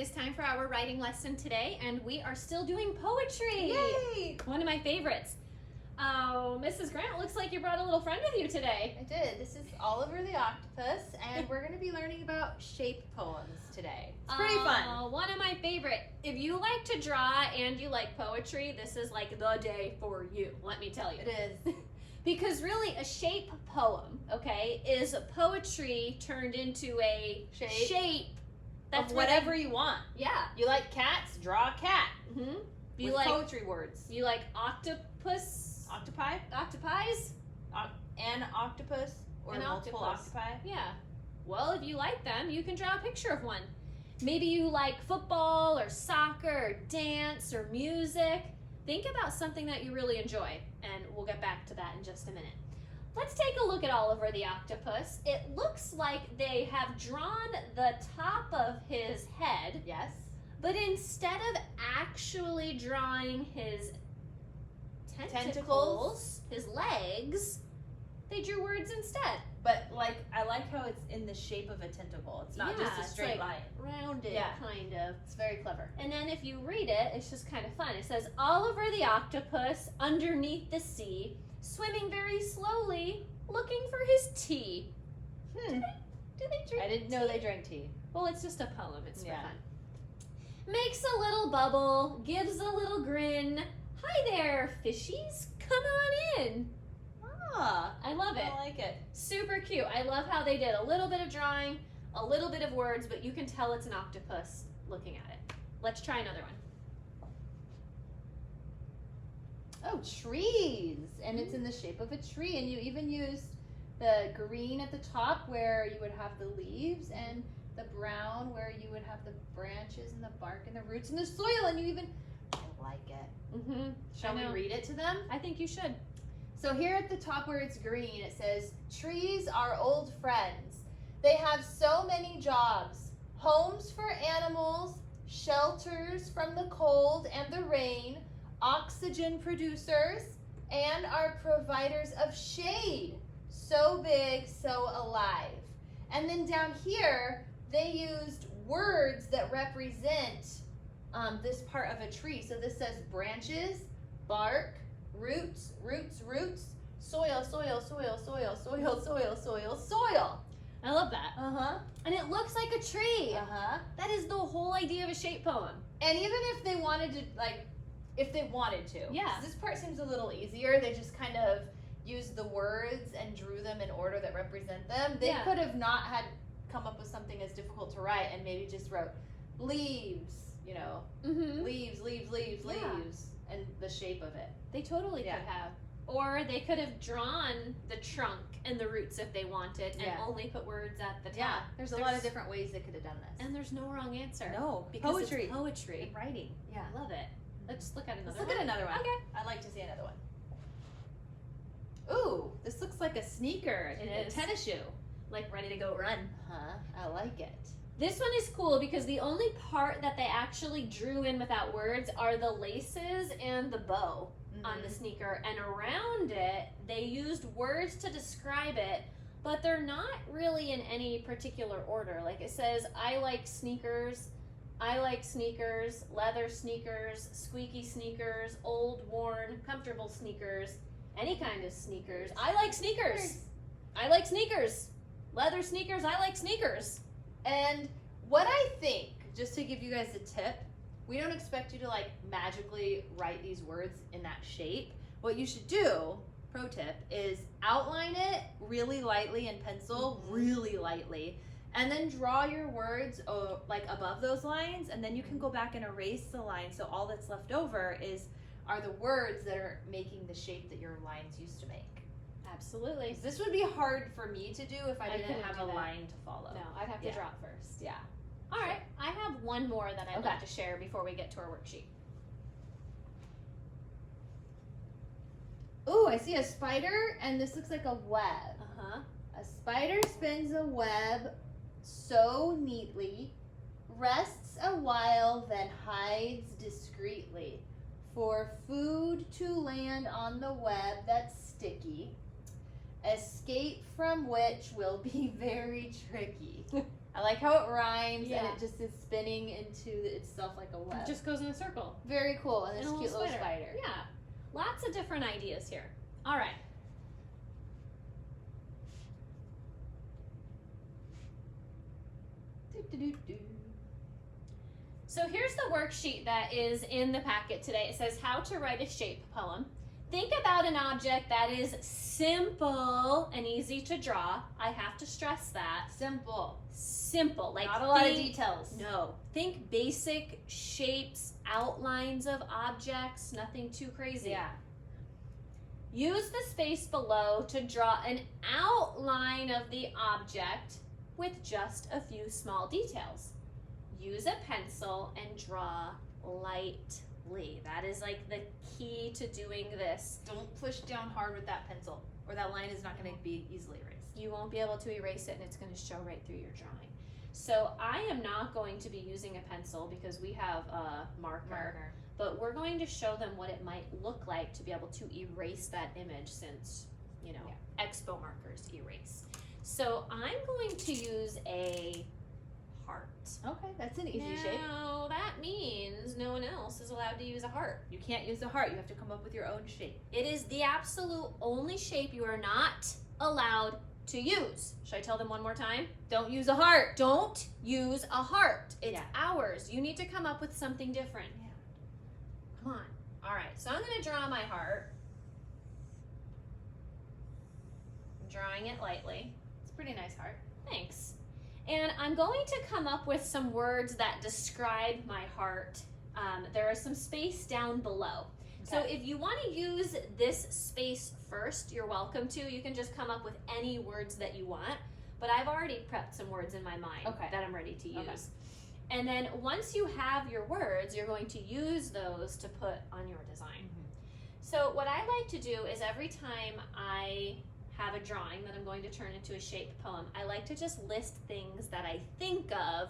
is time for our writing lesson today, and we are still doing poetry. Yay! One of my favorites. Oh, Mrs. Grant, looks like you brought a little friend with you today. I did. This is Oliver the Octopus, and we're going to be learning about shape poems today. It's pretty fun. One of my favorite. If you like to draw and you like poetry, this is like the day for you, let me tell you. It is. Because really, a shape poem, okay, is a poetry turned into a shape. That's whatever you want. Yeah. You like cats? Draw a cat. Mm-hmm. You with like poetry words. You like octopus? Octopi? Octopies? An octopus or multiple octopi? Yeah. Well, if you like them, you can draw a picture of one. Maybe you like football or soccer or dance or music. Think about something that you really enjoy, and we'll get back to that in just a minute. Let's take a look at Oliver the Octopus. It looks like they have drawn the top of his head. Yes. But instead of actually drawing his tentacles, his legs, they drew words instead. But I like how it's in the shape of a tentacle. It's not just a straight line. Rounded, kind of. It's very clever. And then if you read it, it's just kind of fun. It says, Oliver the Octopus, underneath the sea, swimming very slowly, looking for his tea. Do they drink tea? I didn't know they drank tea. Well, it's just a poem. It's for fun. Makes a little bubble, gives a little grin. Hi there, fishies. Come on in. Ah, I love it. I like it. Super cute. I love how they did a little bit of drawing, a little bit of words, but you can tell it's an octopus looking at it. Let's try another one. Oh, trees. And it's in the shape of a tree. And you even used the green at the top where you would have the leaves, and the brown where you would have the branches and the bark and the roots and the soil. And you even, I like it. Mm-hmm. Shall we read it to them? I think you should. So here at the top where it's green, it says, trees are old friends. They have so many jobs. Homes for animals, shelters from the cold and the rain, oxygen producers, and are providers of shade. So big, so alive. And then down here, they used words that represent this part of a tree. So this says branches, bark, roots, soil, soil, soil, soil, soil, soil, soil, soil. I love that. Uh-huh. And it looks like a tree. Uh-huh. That is the whole idea of a shape poem. And even if they wanted to, Yeah. This part seems a little easier. They just kind of used the words and drew them in order that represent them. They could have not had come up with something as difficult to write and maybe just wrote leaves, leaves, and the shape of it. They totally could have. Or they could have drawn the trunk and the roots if they wanted and only put words at the top. Yeah, there's a lot of different ways they could have done this. And there's no wrong answer. No, because poetry. It's poetry. And writing. Yeah. I love it. Let's look at another one. Let's look at another one. Okay. I'd like to see another one. Ooh, this looks like a sneaker. It is. A tennis shoe. Like ready to go run. Huh, I like it. This one is cool because the only part that they actually drew in without words are the laces and the bow on the sneaker. And around it, they used words to describe it, but they're not really in any particular order. Like it says, I like sneakers, leather sneakers, squeaky sneakers, old, worn, comfortable sneakers, any kind of sneakers. I like sneakers. I like sneakers. Leather sneakers, I like sneakers. And what I think, just to give you guys a tip, we don't expect you to magically write these words in that shape. What you should do, pro tip, is outline it really lightly in pencil, really lightly, and then draw your words above those lines, and then you can go back and erase the lines, so all that's left over are the words that are making the shape that your lines used to make. Absolutely. This would be hard for me to do if I didn't couldn't have do a that. line to follow. No, I'd have to draw it first. Yeah. All right, I have one more that I'd like to share before we get to our worksheet. Ooh, I see a spider, and this looks like a web. Uh-huh. A spider spins a web so neatly, rests a while, then hides discreetly, for food to land on the web that's sticky, escape from which will be very tricky. I like how it rhymes Yeah. and it just is spinning into itself like a web. It just goes in a circle. Very cool. And this And a cute little spider. Yeah. Lots of different ideas here. All right. Do-do-do-do. So here's the worksheet that is in the packet today. It says how to write a shape poem. Think about an object that is simple and easy to draw. I have to stress that. Simple. Simple. Like Not a lot of details. No. Think basic shapes, outlines of objects, nothing too crazy. Yeah. Use the space below to draw an outline of the object with just a few small details. Use a pencil and draw lightly. That is like the key to doing this. Don't push down hard with that pencil or that line is not going to be easily erased. You won't be able to erase it and it's going to show right through your drawing. So I am not going to be using a pencil because we have a marker. But we're going to show them what it might look like to be able to erase that image since, Expo markers erase. So I'm going to use a heart. Okay, that's an easy shape. Now that means no one else is allowed to use a heart. You can't use a heart. You have to come up with your own shape. It is the absolute only shape you are not allowed to use. Should I tell them one more time? Don't use a heart. Don't use a heart. It's Yeah. ours. You need to come up with something different. Yeah. Come on. All right, so I'm going to draw my heart. I'm drawing it lightly. It's a pretty nice heart. Thanks. And I'm going to come up with some words that describe my heart. There is some space down below. So Okay. if you want to use this space first, you're welcome to. You can just come up with any words that you want. But I've already prepped some words in my mind that I'm ready to use. Okay. And then once you have your words, you're going to use those to put on your design. So what I like to do is every time I have a drawing that I'm going to turn into a shaped poem, I like to just list things that I think of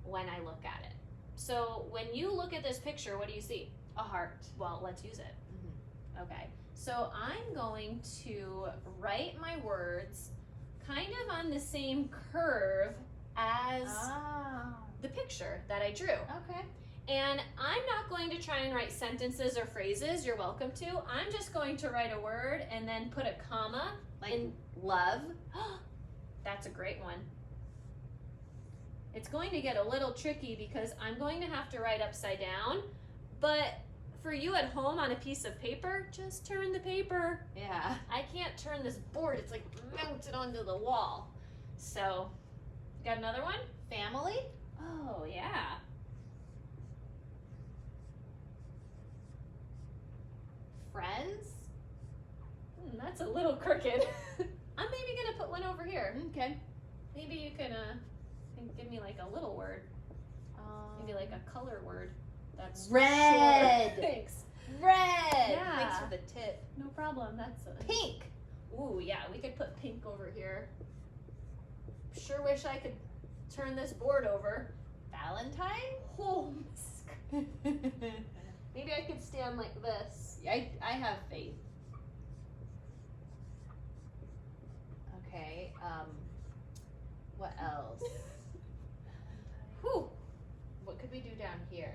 when I look at it. So when you look at this picture, what do you see? A heart. Well, let's use it. Okay, so I'm going to write my words kind of on the same curve as the picture that I drew. Okay. And I'm not going to try and write sentences or phrases. You're welcome to. I'm just going to write a word and then put a comma. Like love. That's a great one. It's going to get a little tricky because I'm going to have to write upside down. But for you at home on a piece of paper, just turn the paper. Yeah. I can't turn this board. It's like mounted onto the wall. So, got another one? Family. Oh, yeah. Friends. That's a little crooked. I'm maybe gonna put one over here. Okay. Maybe you can give me like a little word. Maybe like a color word. That's red. short. Thanks. Red. Yeah. Thanks for the tip. No problem. That's a Pink. Ooh, yeah. We could put pink over here. Sure wish I could turn this board over. Valentine. Oh, maybe I could stand like this. I have faith. Okay. What else? Whew. What could we do down here?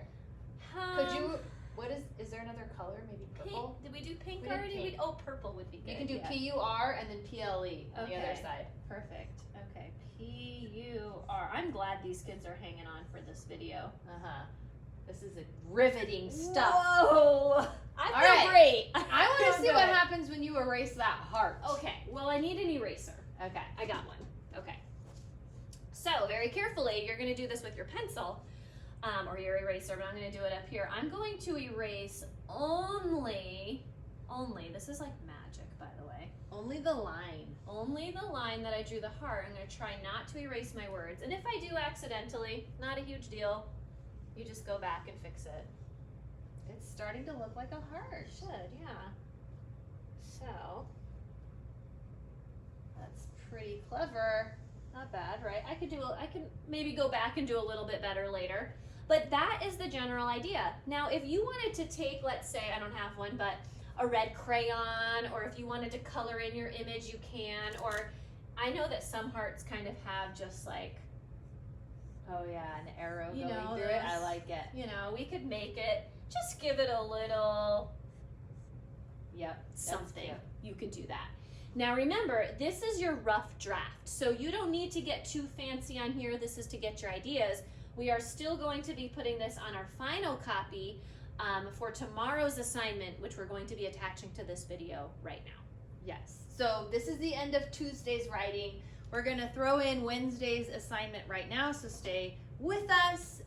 Um, Could you? What is there another color? Maybe purple. Pink? Did we do pink We did already? pink. Oh, purple would be good. You can do yeah. PUR and then PLE on the other Okay. side. Perfect. Okay. PUR. I'm glad these kids are hanging on for this video. This is a riveting stuff. Whoa! I feel All right. great. I want to feel see what good. happens when you erase that heart. Okay. Well, I need an eraser. Okay. I got one. Okay. So, very carefully, you're going to do this with your pencil or your eraser, but I'm going to do it up here. I'm going to erase only, this is like magic, by the way. Only the line. Only the line that I drew the heart. I'm going to try not to erase my words. And if I do accidentally, not a huge deal. You just go back and fix it. It's starting to look like a heart. It should, yeah. So, That's pretty clever. not bad, right? I could maybe go back and do a little bit better later. But that is the general idea. Now, if you wanted to take, let's say, I don't have one, but a red crayon, or if you wanted to color in your image, you can. Or I know that some hearts kind of have just like Oh yeah, an arrow You going know, through it. I those- like it. You know, we could make it, just give it a little Yep. that's something. cute. You could do that. Now remember, this is your rough draft, so you don't need to get too fancy on here. This is to get your ideas. We are still going to be putting this on our final copy for tomorrow's assignment, which we're going to be attaching to this video right now. Yes. So this is the end of Tuesday's writing. We're going to throw in Wednesday's assignment right now, so stay with us.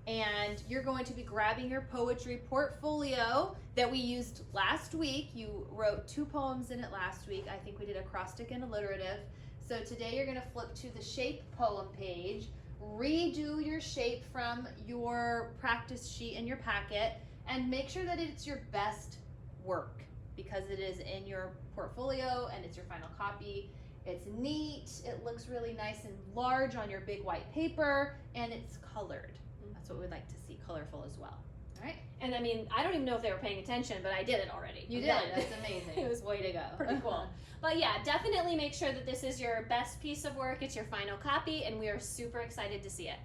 And you're going to be grabbing your poetry portfolio that we used last week. You wrote 2 poems in it last week. I think we did acrostic and alliterative. So today you're going to flip to the shape poem page, redo your shape from your practice sheet in your packet, and make sure that it's your best work because it is in your portfolio and it's your final copy. It's neat, it looks really nice and large on your big white paper, and it's colored. That's what we'd like to see, colorful as well. All right? And I mean, I don't even know if they were paying attention, but I did it already. You I'm did, done. that's amazing. It was Way to go. pretty cool. But yeah, definitely make sure that this is your best piece of work. It's your final copy, and we are super excited to see it.